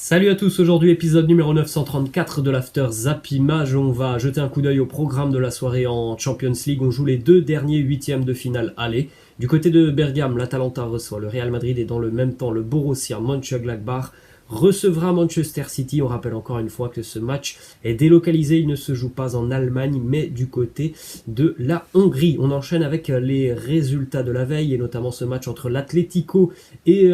Salut à tous, aujourd'hui épisode numéro 934 de l'After Zappimage. On va jeter un coup d'œil au programme de la soirée en Champions League. On joue les deux derniers huitièmes de finale aller. Du côté de Bergame, l'Atalanta reçoit le Real Madrid et dans le même temps le Borussia Mönchengladbach recevra Manchester City. On rappelle encore une fois que ce match est délocalisé, il ne se joue pas en Allemagne mais du côté de la Hongrie. On enchaîne avec les résultats de la veille et notamment ce match entre l'Atlético et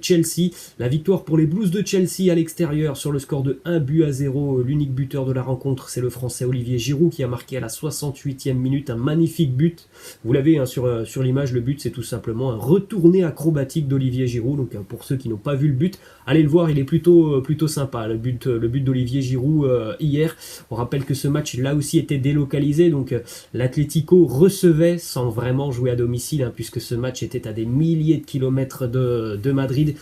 Chelsea. La victoire pour les Blues de Chelsea à l'extérieur sur le score de 1-0. L'unique buteur de la rencontre, c'est le français Olivier Giroud qui a marqué à la 68e minute un magnifique but. Vous l'avez sur l'image, le but c'est tout simplement un retourné acrobatique d'Olivier Giroud. Donc pour ceux qui n'ont pas vu le but, allez le voir, il est plutôt sympa. Le but d'Olivier Giroud hier. On rappelle que ce match là aussi était délocalisé. Donc l'Atlético recevait sans vraiment jouer à domicile, puisque ce match était à des milliers de kilomètres de Madrid.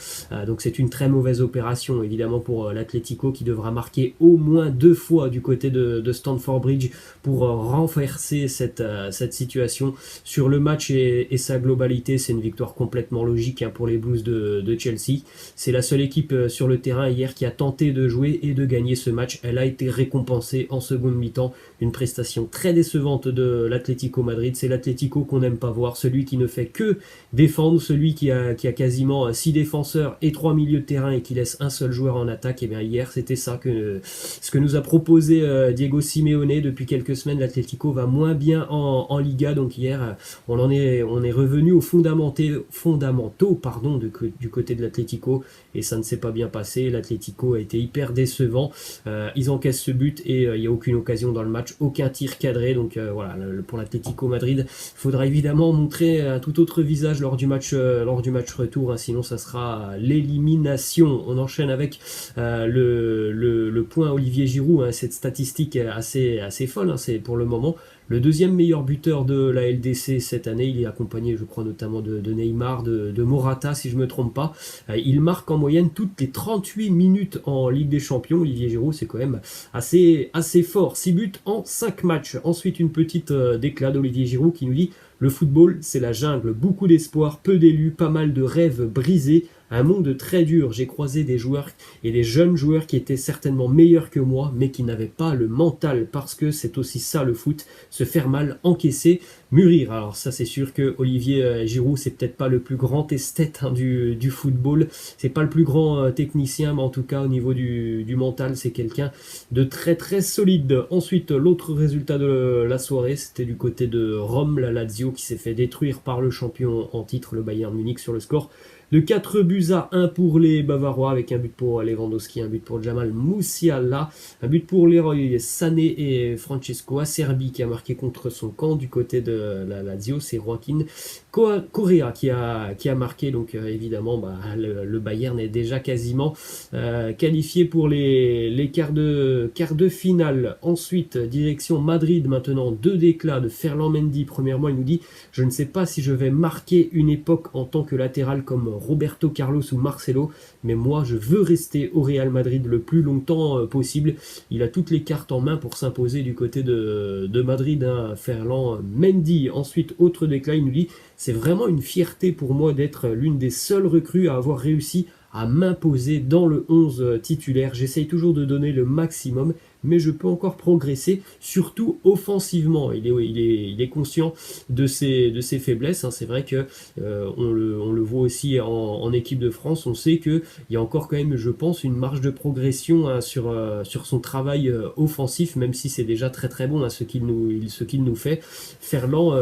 Donc c'est une très mauvaise opération évidemment pour l'Atlético qui devra marquer au moins 2 fois du côté de Stamford Bridge pour renverser cette situation. Sur le match et sa globalité, c'est une victoire complètement logique pour les Blues de Chelsea. C'est la seule équipe sur le terrain hier qui a tenté de jouer et de gagner ce match. Elle a été récompensée en seconde mi-temps. Une prestation très décevante de l'Atlético Madrid. C'est l'Atlético qu'on n'aime pas voir, celui qui ne fait que défendre, celui qui a quasiment 6 défenseurs et 3 milieux de terrain et qui laisse un seul joueur en attaque. Et bien hier c'était ça ce que nous a proposé Diego Simeone. Depuis quelques semaines l'Atlético va moins bien en Liga, donc hier on est revenu aux fondamentaux du côté de l'Atlético et ça ne s'est pas bien passé. L'Atlético a été hyper décevant, ils encaissent ce but et il n'y a aucune occasion dans le match, aucun tir cadré. Donc voilà, pour l'Atlético Madrid il faudra évidemment montrer un tout autre visage lors du match retour, sinon ça sera l'élimination. On enchaîne avec le point Olivier Giroud, cette statistique assez folle, c'est pour le moment le deuxième meilleur buteur de la LDC cette année. Il est accompagné, je crois, notamment de Neymar, de Morata, si je ne me trompe pas. Il marque en moyenne toutes les 38 minutes en Ligue des Champions. Olivier Giroud, c'est quand même assez fort. 6 buts en 5 matchs. Ensuite, une petite déclat d'Olivier Giroud qui nous dit: le football, c'est la jungle. Beaucoup d'espoir, peu d'élus, pas mal de rêves brisés. Un monde très dur. J'ai croisé des joueurs et des jeunes joueurs qui étaient certainement meilleurs que moi, mais qui n'avaient pas le mental, parce que c'est aussi ça le foot, se faire mal, encaisser, mûrir. Alors ça, c'est sûr que Olivier Giroud, c'est peut-être pas le plus grand esthète du football, c'est pas le plus grand technicien, mais en tout cas au niveau du mental, c'est quelqu'un de très très solide. Ensuite, l'autre résultat de la soirée, c'était du côté de Rome, la Lazio qui s'est fait détruire par le champion en titre, le Bayern Munich, sur le score de 4-1 pour les Bavarois, avec un but pour Lewandowski, un but pour Jamal Musiala, un but pour Leroy Sané et Francesco Acerbi qui a marqué contre son camp. Du côté de la Lazio, c'est Joaquin Correa qui a marqué. Donc évidemment le Bayern est déjà quasiment qualifié pour les quarts de finale. Ensuite, direction Madrid maintenant, 2 déclats de Ferland Mendy. Premièrement, il nous dit: je ne sais pas si je vais marquer une époque en tant que latéral comme Roberto Carlos ou Marcelo, mais moi je veux rester au Real Madrid le plus longtemps possible. Il a toutes les cartes en main pour s'imposer du côté de Madrid, Ferland Mendy. Ensuite, autre déclat, il nous dit: c'est vraiment une fierté pour moi d'être l'une des seules recrues à avoir réussi à m'imposer dans le 11 titulaire. J'essaye toujours de donner le maximum, mais je peux encore progresser, surtout offensivement. Il est conscient de ses faiblesses. C'est vrai que on le voit aussi en équipe de France. On sait qu'il y a encore quand même, je pense, une marge de progression sur son travail offensif, même si c'est déjà très très bon ce qu'il nous fait. Ferland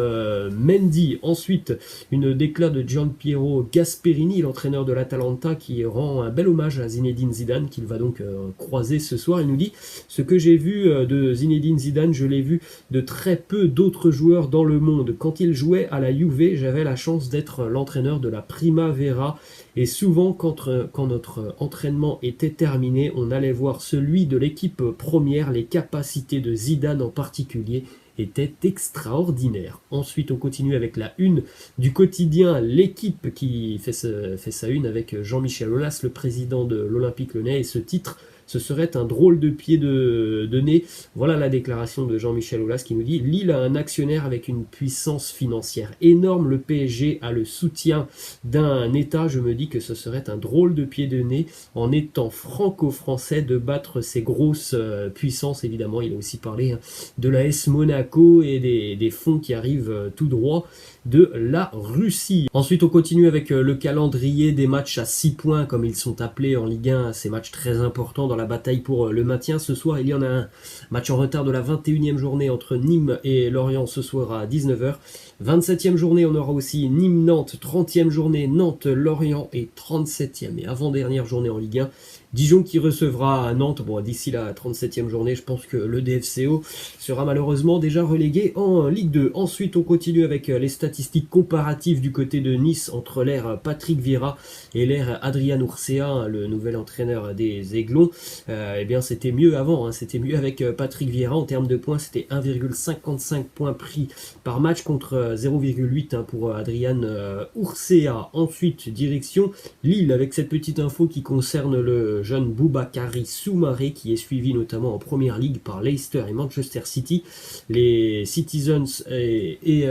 Mendy. Ensuite, une déclat de Gianpiero Gasperini, l'entraîneur de l'Atalanta, qui rend un bel hommage à Zinedine Zidane, qu'il va donc croiser ce soir. Il nous dit: ce que j'ai vu de Zinedine Zidane, je l'ai vu de très peu d'autres joueurs dans le monde. Quand il jouait à la Juve, j'avais la chance d'être l'entraîneur de la Primavera et souvent quand notre entraînement était terminé, on allait voir celui de l'équipe première. Les capacités de Zidane en particulier était extraordinaire. Ensuite, on continue avec la une du quotidien L'équipe qui fait sa une avec Jean-Michel Aulas, le président de l'Olympique Lyonnais, et ce titre: ce serait un drôle de pied de nez. Voilà la déclaration de Jean-Michel Aulas qui nous dit: Lille a un actionnaire avec une puissance financière énorme, le PSG a le soutien d'un État, je me dis que ce serait un drôle de pied de nez en étant franco-français de battre ces grosses puissances. Évidemment, il a aussi parlé de l'AS Monaco et des fonds qui arrivent tout droit de la Russie. Ensuite, on continue avec le calendrier des matchs à 6 points, comme ils sont appelés en Ligue 1, ces matchs très importants dans la bataille pour le maintien. Ce soir, il y en a un match en retard de la 21e journée entre Nîmes et Lorient ce soir à 19h. 27e journée, on aura aussi Nîmes-Nantes, 30e journée Nantes-Lorient et 37e et avant-dernière journée en Ligue 1. Dijon qui recevra Nantes. Bon, d'ici la 37e journée, je pense que le DFCO sera malheureusement déjà relégué en Ligue 2. Ensuite, on continue avec les statistiques comparatives du côté de Nice entre l'ère Patrick Vieira et l'ère Adrian Urcea, le nouvel entraîneur des Aiglons. Eh bien, c'était mieux avant, c'était mieux avec Patrick Vieira. En termes de points, c'était 1,55 points pris par match contre 0,8 pour Adrian Urcea. Ensuite, direction Lille avec cette petite info qui concerne le jeune Boubakary Soumaré qui est suivi notamment en Première Ligue par Leicester et Manchester City. Les Citizens et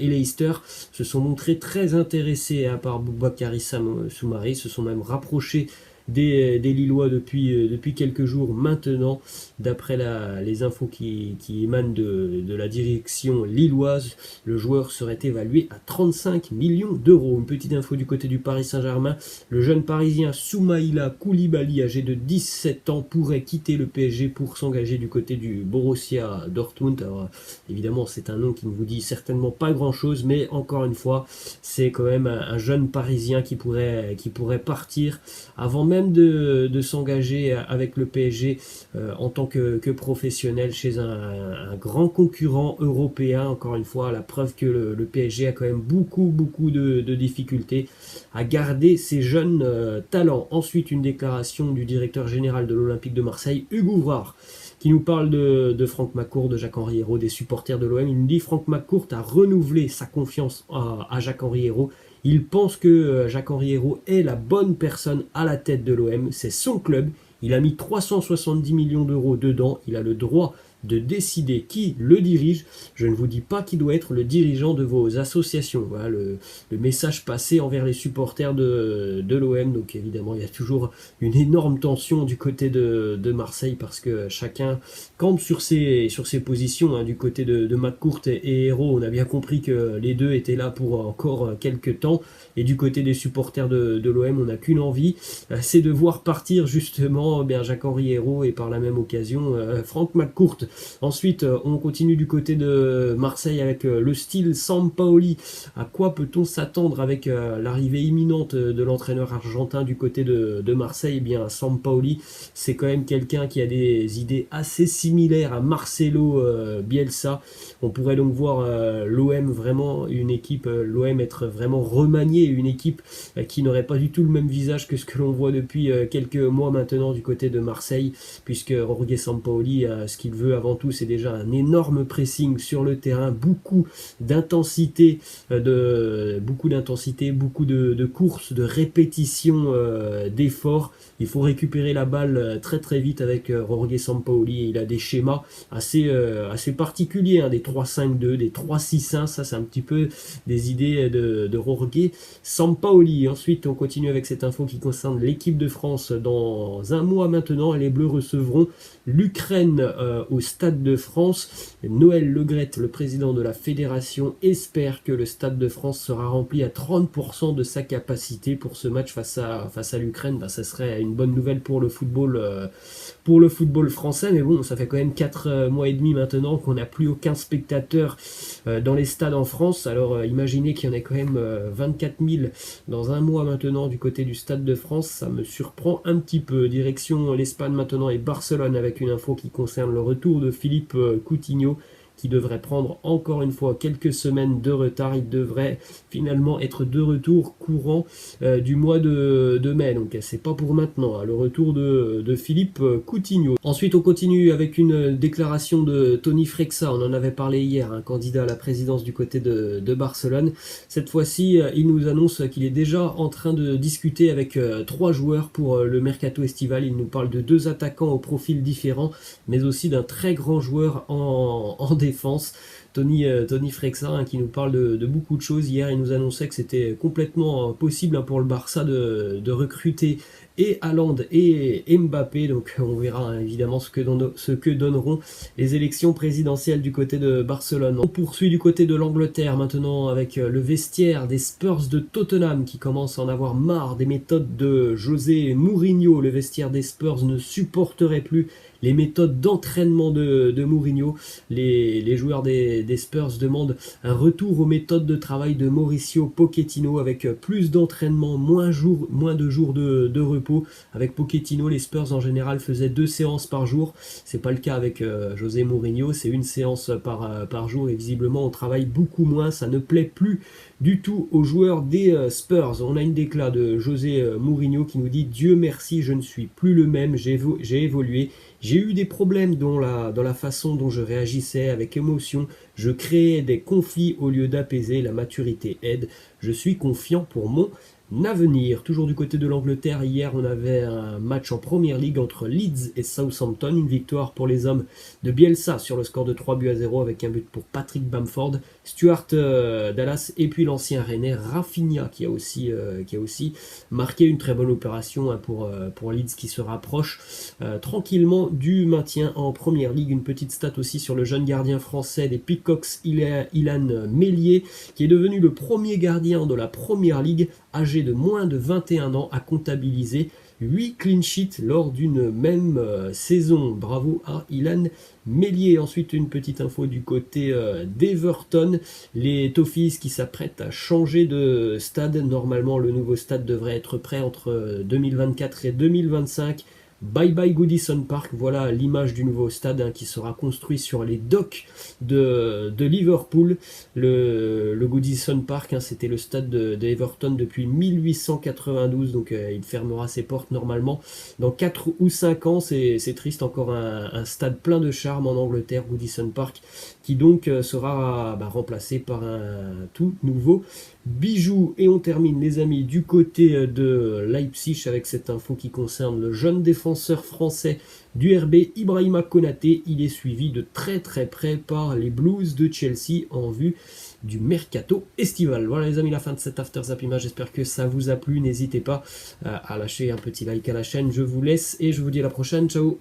Leicester se sont montrés très intéressés par Boubakary Soumaré, se sont même rapprochés des Lillois depuis quelques jours maintenant, d'après les infos qui émanent de la direction lilloise. Le joueur serait évalué à 35 millions d'euros. Une petite info du côté du Paris Saint-Germain: le jeune parisien Soumaïla Koulibaly, âgé de 17 ans, pourrait quitter le PSG pour s'engager du côté du Borussia Dortmund. Alors évidemment, c'est un nom qui ne vous dit certainement pas grand chose, mais encore une fois, c'est quand même un jeune parisien qui pourrait partir avant même de s'engager avec le PSG en tant que professionnel chez un grand concurrent européen. Encore une fois, la preuve que le PSG a quand même beaucoup de difficultés à garder ses jeunes talents. Ensuite, une déclaration du directeur général de l'Olympique de Marseille, Hugues Ouvrard, qui nous parle de Franck McCourt, de Jacques-Henri Hérault, des supporters de l'OM. Il nous dit: Franck McCourt a renouvelé sa confiance à Jacques-Henri Hérault. Il pense que Jacques-Henri Hérault est la bonne personne à la tête de l'OM. C'est son club. Il a mis 370 millions d'euros dedans. Il a le droit de décider qui le dirige. Je ne vous dis pas qui doit être le dirigeant de vos associations. Voilà le message passé envers les supporters de l'OM. Donc évidemment, il y a toujours une énorme tension du côté de Marseille parce que chacun campe sur ses positions. Du côté de McCourt et Hérault, on a bien compris que les deux étaient là pour encore quelques temps. Et du côté des supporters de l'OM, on n'a qu'une envie, c'est de voir partir justement Jacques-Henri Hérault et par la même occasion Franck McCourt. Ensuite, on continue du côté de Marseille avec le style Sampaoli. À quoi peut-on s'attendre avec l'arrivée imminente de l'entraîneur argentin du côté de Marseille? Eh bien, Sampaoli, c'est quand même quelqu'un qui a des idées assez similaires à Marcelo Bielsa. On pourrait donc voir l'OM vraiment une équipe, l'OM être vraiment remaniée, une équipe qui n'aurait pas du tout le même visage que ce que l'on voit depuis quelques mois maintenant du côté de Marseille, puisque Jorge Sampaoli, ce qu'il veut avant tout, c'est déjà un énorme pressing sur le terrain, beaucoup d'intensité, beaucoup de courses, de répétitions, d'efforts. Il faut récupérer la balle très vite avec Jorge Sampaoli. Il a des schémas assez particuliers, des 3-5-2, des 3-6-1. Ça, c'est un petit peu des idées de Jorge Sampaoli. Ensuite, on continue avec cette info qui concerne l'équipe de France. Dans un mois maintenant, les Bleus recevront l'Ukraine au Stade de France. Noël Le Graët, le président de la fédération, espère que le Stade de France sera rempli à 30% de sa capacité pour ce match face à l'Ukraine. Ça serait une bonne nouvelle pour le football français, mais bon, ça fait quand même 4 mois et demi maintenant qu'on n'a plus aucun spectateur dans les stades en France. Alors imaginez qu'il y en ait quand même 24 000 dans un mois maintenant du côté du Stade de France, ça me surprend un petit peu. Direction l'Espagne maintenant et Barcelone avec une info qui concerne le retour de Philippe Coutinho, qui devrait prendre encore une fois quelques semaines de retard. Il devrait finalement être de retour courant du mois de mai. Donc c'est pas pour maintenant, hein, le retour de Philippe Coutinho. Ensuite on continue avec une déclaration de Toni Frexa, on en avait parlé hier, un candidat à la présidence du côté de Barcelone. Cette fois-ci il nous annonce qu'il est déjà en train de discuter avec 3 joueurs pour le mercato estival. Il nous parle de 2 attaquants au profil différent, mais aussi d'un très grand joueur en défense. Toni Frexa, hein, qui nous parle de beaucoup de choses. Hier, il nous annonçait que c'était complètement possible, hein, pour le Barça de recruter et Haaland et Mbappé. Donc on verra, hein, évidemment ce que donneront les élections présidentielles du côté de Barcelone. On poursuit du côté de l'Angleterre maintenant avec le vestiaire des Spurs de Tottenham qui commence à en avoir marre des méthodes de José Mourinho. Le vestiaire des Spurs ne supporterait plus les méthodes d'entraînement de Mourinho. Les joueurs des Spurs demandent un retour aux méthodes de travail de Mauricio Pochettino avec plus d'entraînement, moins de jours de repos. Avec Pochettino, les Spurs en général faisaient 2 séances par jour. C'est pas le cas avec José Mourinho, c'est 1 séance par jour et visiblement on travaille beaucoup moins. Ça ne plaît plus du tout aux joueurs des Spurs. On a une décla de José Mourinho qui nous dit: Dieu merci, je ne suis plus le même, j'ai évolué. J'ai eu des problèmes dans la façon dont je réagissais avec émotion. Je créais des conflits au lieu d'apaiser. La maturité aide. Je suis confiant pour mon avenir. Toujours du côté de l'Angleterre, hier on avait un match en Premier League entre Leeds et Southampton. Une victoire pour les hommes de Bielsa sur le score de 3-0 avec un but pour Patrick Bamford, Stuart Dallas et puis l'ancien Rennais Rafinha qui a aussi marqué une très bonne opération, hein, pour Leeds qui se rapproche tranquillement du maintien en Premier League. Une petite stat aussi sur le jeune gardien français des Peacocks, Ilan Meslier, qui est devenu le premier gardien de la Premier League âgé de moins de 21 ans à comptabiliser 8 clean sheets lors d'une même saison. Bravo à Ilan Meslier. Ensuite, une petite info du côté d'Everton. Les Toffees qui s'apprêtent à changer de stade. Normalement, le nouveau stade devrait être prêt entre 2024 et 2025. Bye bye Goodison Park, voilà l'image du nouveau stade, hein, qui sera construit sur les docks de Liverpool. Le Goodison Park, hein, c'était le stade de Everton depuis 1892, donc il fermera ses portes normalement dans 4 ou 5 ans. C'est triste, encore un stade plein de charme en Angleterre, Goodison Park, qui donc sera remplacé par un tout nouveau bijou. Et on termine, les amis, du côté de Leipzig avec cette info qui concerne le jeune défenseur français du RB, Ibrahima Konaté. Il est suivi de très près par les Blues de Chelsea en vue du mercato estival. Voilà les amis, la fin de cet After Zappima. J'espère que ça vous a plu. N'hésitez pas à lâcher un petit like à la chaîne. Je vous laisse et je vous dis à la prochaine. Ciao.